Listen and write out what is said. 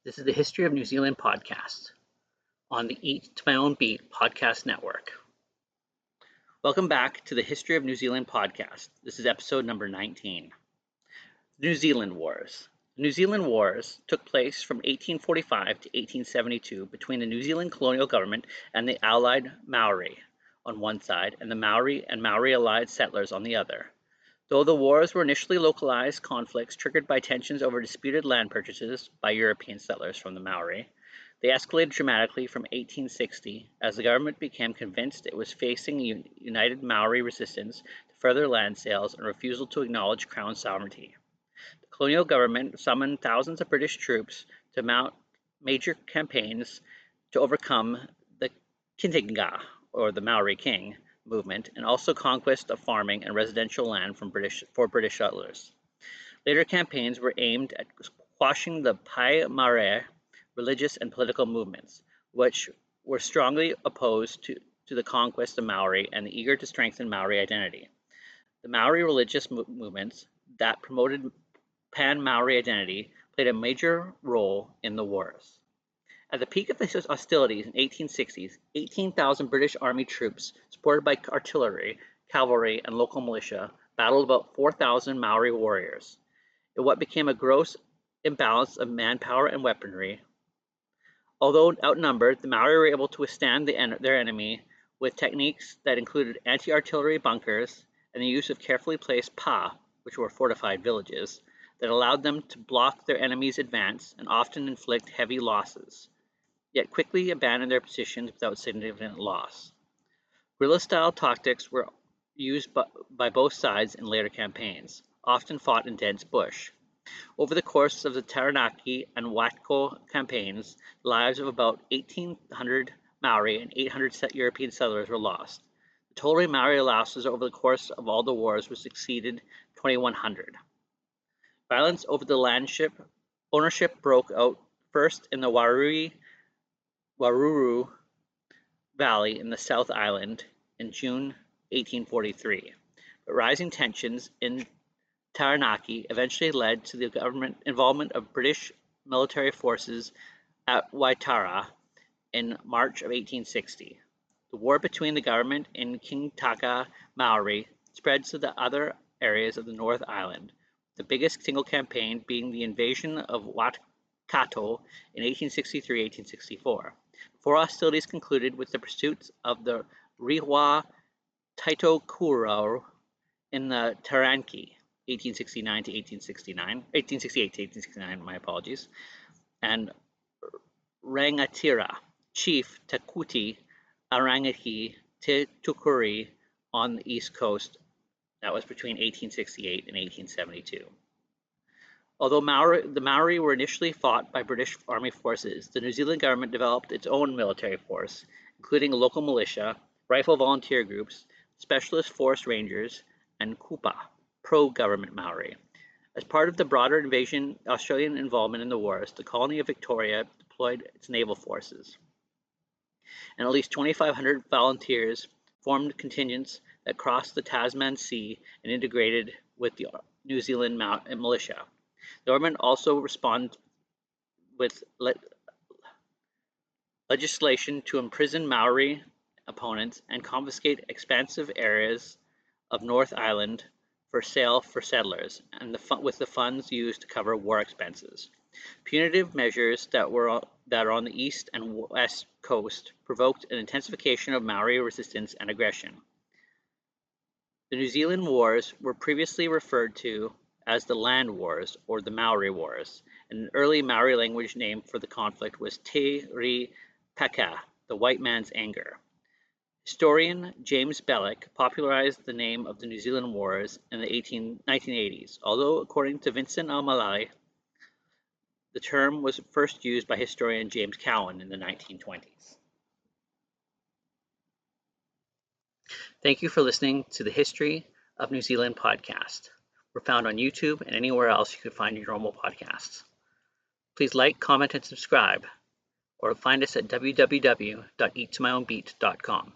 This is the History of New Zealand podcast on the Eat to My Own Beat podcast network. Welcome back to the History of New Zealand podcast. This is episode number 19. The New Zealand Wars. The New Zealand Wars took place from 1845 to 1872 between the New Zealand colonial government and the allied Maori on one side and the Maori and Maori allied settlers on the other. Though the wars were initially localized conflicts triggered by tensions over disputed land purchases by European settlers from the Maori, they escalated dramatically from 1860 as the government became convinced it was facing united Maori resistance to further land sales and refusal to acknowledge crown sovereignty. The colonial government summoned thousands of British troops to mount major campaigns to overcome the Kintinga, or the Maori King, movement, and also conquest of farming and residential land for British settlers. Later campaigns were aimed at quashing the Pai Maori religious and political movements, which were strongly opposed to the conquest of Maori and eager to strengthen Maori identity. The Maori religious movements that promoted pan-Maori identity played a major role in the wars. At the peak of the hostilities in the 1860s, 18,000 British Army troops, supported by artillery, cavalry, and local militia, battled about 4,000 Maori warriors. In what became a gross imbalance of manpower and weaponry. Although outnumbered, the Maori were able to withstand their enemy with techniques that included anti-artillery bunkers and the use of carefully placed pa, which were fortified villages, that allowed them to block their enemy's advance and often inflict heavy losses, yet quickly abandoned their positions without significant loss. Guerrilla-style tactics were used by both sides in later campaigns, often fought in dense bush. Over the course of the Taranaki and Watco campaigns, the lives of about 1,800 Maori and 800 European settlers were lost. The total Maori losses over the course of all the wars was exceeded 2,100. Violence over the ownership broke out first in the Waruru Valley in the South Island in June 1843, but rising tensions in Taranaki eventually led to the government involvement of British military forces at Waitara in March of 1860. The war between the government and Kintinga Maori spread to the other areas of the North Island, the biggest single campaign being the invasion of Waikato in 1863-1864. Before hostilities concluded with the pursuit of the Rewa Taitokuro in the Taranaki, 1868-1869, my apologies, and Rangatira, Chief Takuti Arangaki Te Tukuri on the east coast. That was between 1868 and 1872. Although the Maori were initially fought by British Army forces, the New Zealand government developed its own military force, including local militia, rifle volunteer groups, specialist forest rangers, and kupa, pro-government Maori. As part of the broader Australian involvement in the wars, the colony of Victoria deployed its naval forces, and at least 2,500 volunteers formed contingents that crossed the Tasman Sea and integrated with the New Zealand militia. The government also responded with legislation to imprison Maori opponents and confiscate expansive areas of North Island for sale for settlers, and with the funds used to cover war expenses. Punitive measures that are on the east and west coast provoked an intensification of Maori resistance and aggression. The New Zealand Wars were previously referred to as the Land Wars or the Maori Wars, and an early Maori language name for the conflict was Te Ri Peka, the white man's anger. Historian James Bellick popularized the name of the New Zealand Wars in the 1980s, although according to Vincent O'Malley, the term was first used by historian James Cowan in the 1920s. Thank you for listening to the History of New Zealand podcast. We're found on YouTube and anywhere else you could find your normal podcasts. Please like, comment, and subscribe, or find us at www.eattomyownbeat.com.